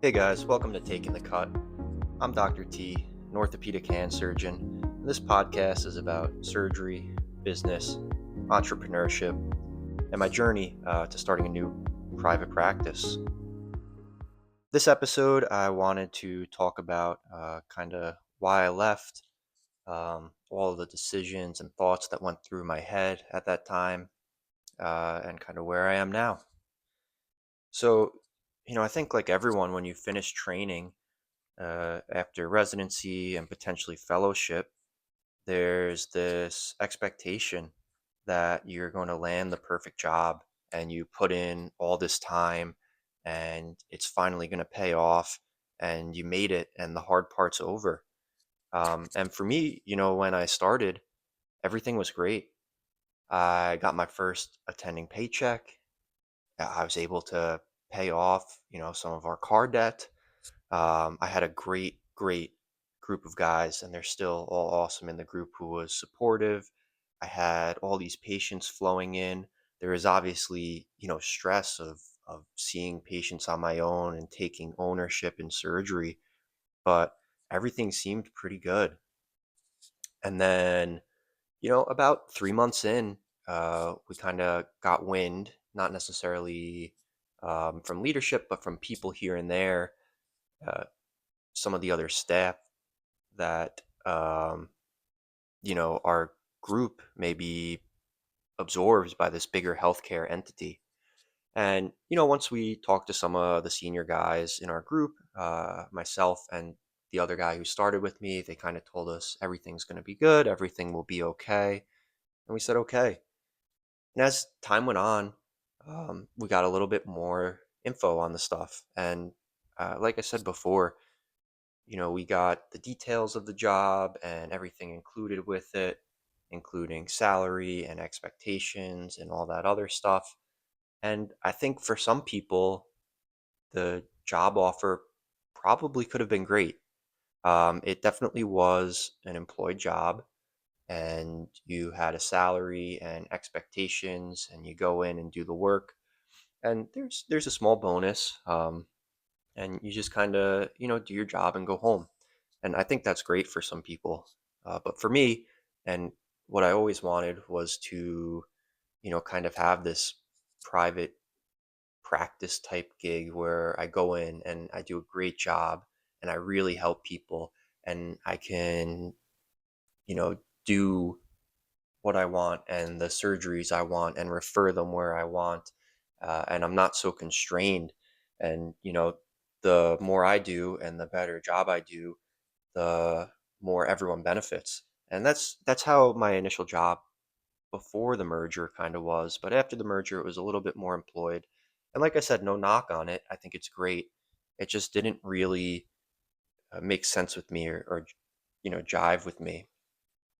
Hey guys, welcome to Taking the Cut. I'm Dr. T, an orthopedic hand surgeon. And this podcast is about surgery, business, entrepreneurship, and my journey to starting a new private practice. This episode, I wanted to talk about kind of why I left, all of the decisions and thoughts that went through my head at that time, and kind of where I am now. So, I think like everyone, when you finish training, after residency and potentially fellowship, there's this expectation that you're going to land the perfect job and you put in all this time and it's finally going to pay off and you made it and the hard part's over. And for me, when I started, everything was great. I got my first attending paycheck. I was able to pay off, some of our car debt. I had a great group of guys, and they're still all awesome in the group who was supportive. I had all these patients flowing in. There is obviously, stress of seeing patients on my own and taking ownership in surgery, but everything seemed pretty good. And then, about 3 months in, we kind of got wind, not necessarily from leadership, but from people here and there, uh, some of the other staff that our group may be absorbed by this bigger healthcare entity. And once we talked to some of the senior guys in our group, myself and the other guy who started with me, they kind of told us everything's going to be good, everything will be okay, and we said okay. And as time went on, we got a little bit more info on the stuff, and like I said before, we got the details of the job and everything included with it, including salary and expectations and all that other stuff. And I think for some people, the job offer probably could have been great. It definitely was an employed job, and you had a salary and expectations, and you go in and do the work. And there's a small bonus, and you just kind of do your job and go home. And I think that's great for some people. But for me, and what I always wanted was to, kind of have this private practice type gig where I go in and I do a great job and I really help people and I can, do what I want and the surgeries I want and refer them where I want. And I'm not so constrained. And, the more I do and the better job I do, the more everyone benefits. And that's how my initial job before the merger kind of was. But after the merger, it was a little bit more employed. And like I said, no knock on it. I think it's great. It just didn't really make sense with me or jive with me.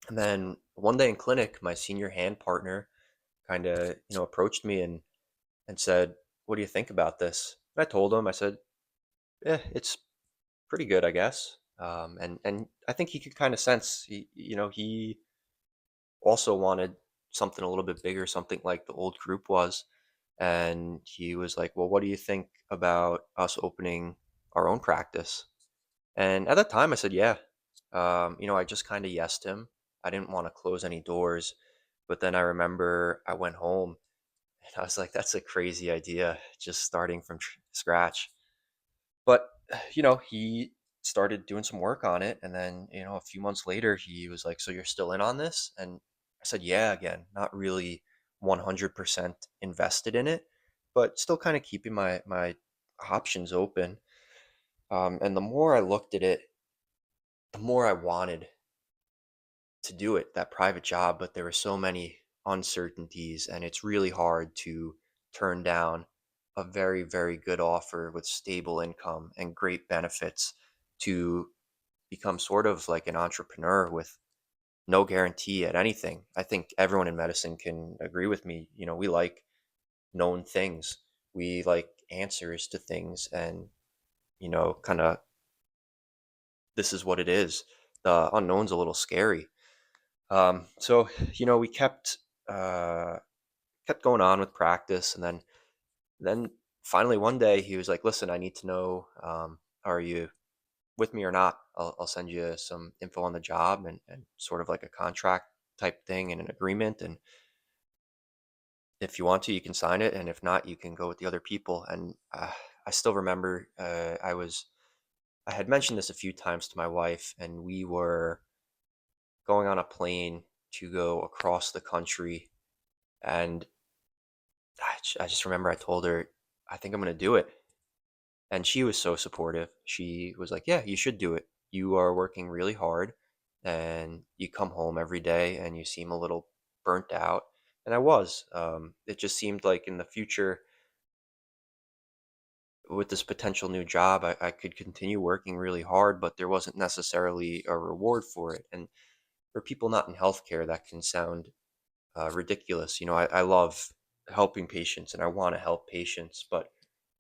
And then one day in clinic, my senior hand partner kind of, approached me and said, "What do you think about this?" And I told him, I said, "Yeah, it's pretty good, I guess." And I think he could kind of sense, he also wanted something a little bit bigger, something like the old group was. And he was like, "Well, what do you think about us opening our own practice?" And at that time, I said, "Yeah." I just kind of yesed him. I didn't want to close any doors. But then I remember I went home and I was like, "That's a crazy idea, just starting from scratch." But, he started doing some work on it, and then, a few months later, he was like, "So you're still in on this?" And I said, "Yeah," again, not really 100% invested in it, but still kinda keeping my options open. And the more I looked at it, the more I wanted to do it, that private job, but there were so many uncertainties, and it's really hard to turn down a very, very good offer with stable income and great benefits to become sort of like an entrepreneur with no guarantee at anything. I think everyone in medicine can agree with me. We like known things. We like answers to things and, kind of this is what it is. The unknown's a little scary. So, we kept going on with practice, and then finally one day he was like, "Listen, I need to know, are you with me or not? I'll send you some info on the job and sort of like a contract type thing and an agreement. And if you want to, you can sign it. And if not, you can go with the other people." And I still remember I had mentioned this a few times to my wife, and we were going on a plane to go across the country. And I just remember I told her, "I think I'm going to do it." And she was so supportive. She was like, "Yeah, you should do it. You are working really hard and you come home every day and you seem a little burnt out." And I was. It just seemed like in the future, with this potential new job, I could continue working really hard, but there wasn't necessarily a reward for it. And for people not in healthcare, that can sound ridiculous. I love helping patients and I want to help patients, but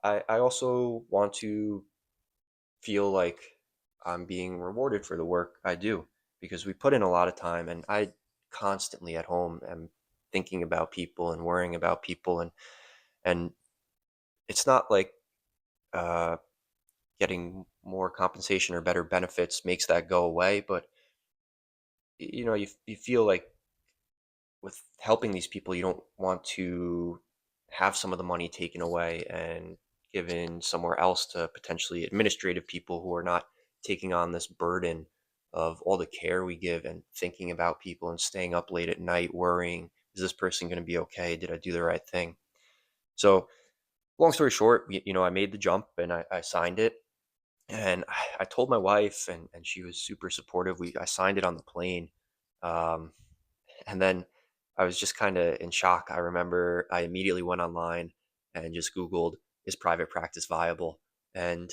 I also want to feel like I'm being rewarded for the work I do because we put in a lot of time, and I constantly at home am thinking about people and worrying about people. And it's not like uh getting more compensation or better benefits makes that go away, but you feel like with helping these people, you don't want to have some of the money taken away and given somewhere else to potentially administrative people who are not taking on this burden of all the care we give and thinking about people and staying up late at night worrying, is this person going to be okay? Did I do the right thing? So, long story short, I made the jump and I signed it. And I told my wife, and she was super supportive. I signed it on the plane. Um, and then I was just kind of in shock. I remember I immediately went online and just Googled, "Is private practice viable?" And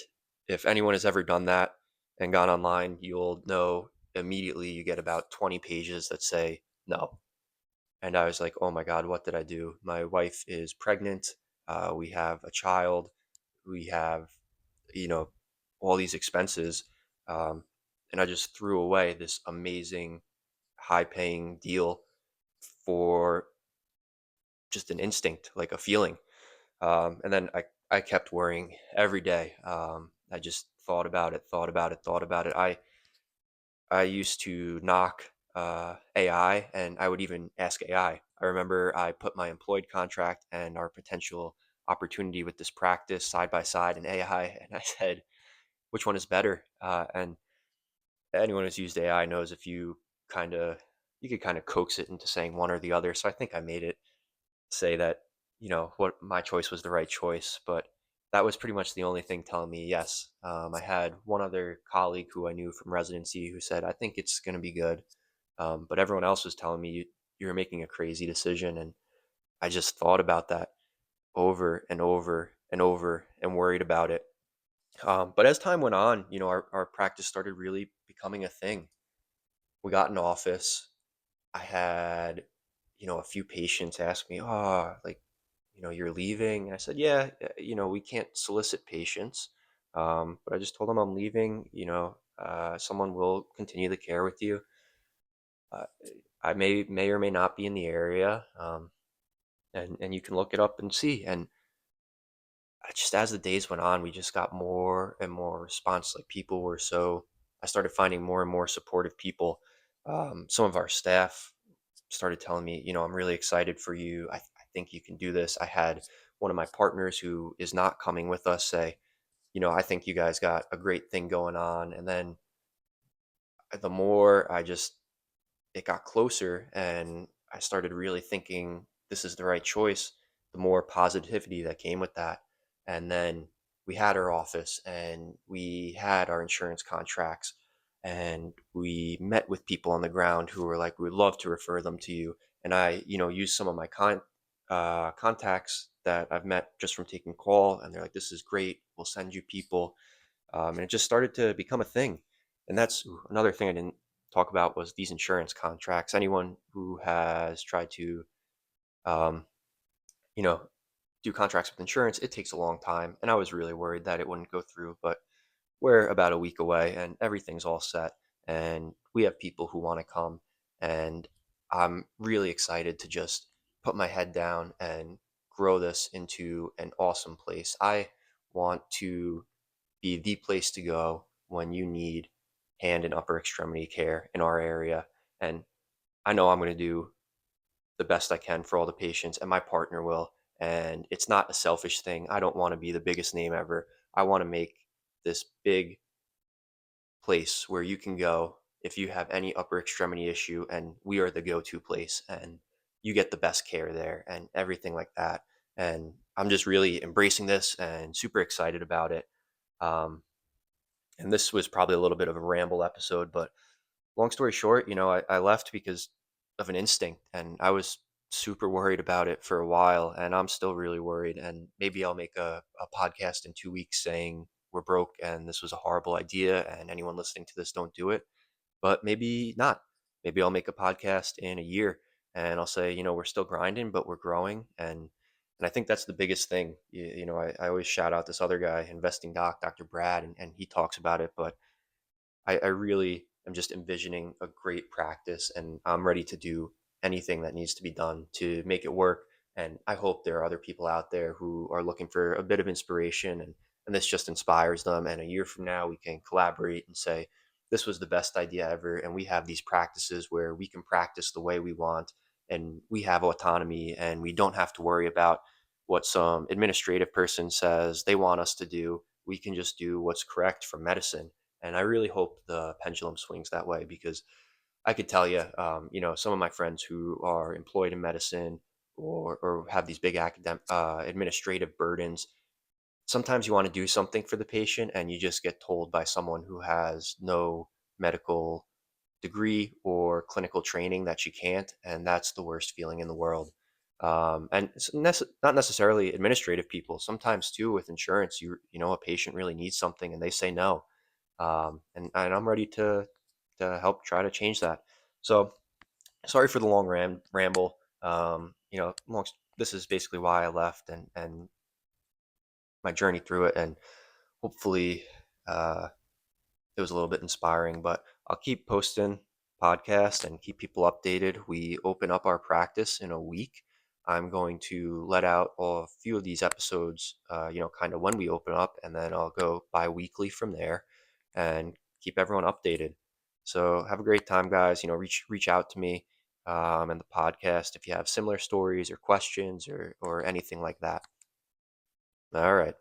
if anyone has ever done that and gone online, you'll know immediately you get about 20 pages that say no. And I was like, "Oh my God, what did I do?" My wife is pregnant. We have a child. We have, you know, all these expenses. Um, and I just threw away this amazing, high paying deal for just an instinct, like a feeling. And then I kept worrying every day. I just thought about it, thought about it, thought about it. I used to knock AI, and I would even ask AI. I remember I put my employed contract and our potential opportunity with this practice side by side in AI, and I said, "Which one is better?" And anyone who's used AI knows if you could kind of coax it into saying one or the other. So I think I made it say that, what my choice was the right choice, but that was pretty much the only thing telling me yes. I had one other colleague who I knew from residency who said, "I think it's going to be good." But everyone else was telling me, you're making a crazy decision." And I just thought about that over and over and over and worried about it. But as time went on, our practice started really becoming a thing. We got an office. I had, a few patients ask me, "Oh, like, you're leaving?" And I said, "Yeah, we can't solicit patients." But I just told them I'm leaving. Someone will continue the care with you. Uh, I may or may not be in the area, and you can look it up and see. And just as the days went on, we just got more and more response. Like people were so, I started finding more and more supportive people. Some of our staff started telling me, "I'm really excited for you. I think you can do this." I had one of my partners who is not coming with us say, "I think you guys got a great thing going on." And then the more it got closer and I started really thinking this is the right choice, the more positivity that came with that. And then we had our office and we had our insurance contracts and we met with people on the ground who were like, "We'd love to refer them to you." And I, used some of my contacts that I've met just from taking call, and they're like, "This is great. We'll send you people." And it just started to become a thing. And that's another thing I didn't talk about was these insurance contracts. Anyone who has tried to, um, you know, do contracts with insurance, it takes a long time. And I was really worried that it wouldn't go through, but we're about a week away and everything's all set. And we have people who want to come. And I'm really excited to just put my head down and grow this into an awesome place. I want to be the place to go when you need hand and upper extremity care in our area. And I know I'm going to do the best I can for all the patients, and my partner will. And it's not a selfish thing. I don't want to be the biggest name ever. I want to make this big place where you can go if you have any upper extremity issue, and we are the go-to place, and you get the best care there and everything like that. And I'm just really embracing this and super excited about it. Um, and this was probably a little bit of a ramble episode, but long story short, I left because of an instinct, and I was super worried about it for a while, and I'm still really worried. And maybe I'll make a podcast in 2 weeks saying we're broke and this was a horrible idea, and anyone listening to this, don't do it. But maybe not. Maybe I'll make a podcast in a year and I'll say, we're still grinding, but we're growing. And I think that's the biggest thing. I always shout out this other guy, Investing Doc, Dr. Brad, and he talks about it, but I really am just envisioning a great practice, and I'm ready to do anything that needs to be done to make it work. And I hope there are other people out there who are looking for a bit of inspiration, and this just inspires them. And a year from now, we can collaborate and say, this was the best idea ever. And we have these practices where we can practice the way we want, and we have autonomy, and we don't have to worry about what some administrative person says they want us to do. We can just do what's correct for medicine. And I really hope the pendulum swings that way, because I could tell you, some of my friends who are employed in medicine, or have these big administrative burdens. Sometimes you want to do something for the patient and you just get told by someone who has no medical degree or clinical training that you can't. And that's the worst feeling in the world. And it's not necessarily administrative people. Sometimes too, with insurance, a patient really needs something and they say no, and I'm ready to help try to change that. So sorry for the long ramble. This is basically why I left, and my journey through it, and hopefully uh, it was a little bit inspiring. But I'll keep posting podcasts and keep people updated. We open up our practice in a week. I'm going to let out a few of these episodes, kind of when we open up, and then I'll go bi-weekly from there and keep everyone updated. So have a great time, guys. Reach out to me, and the podcast if you have similar stories or questions, or anything like that. All right.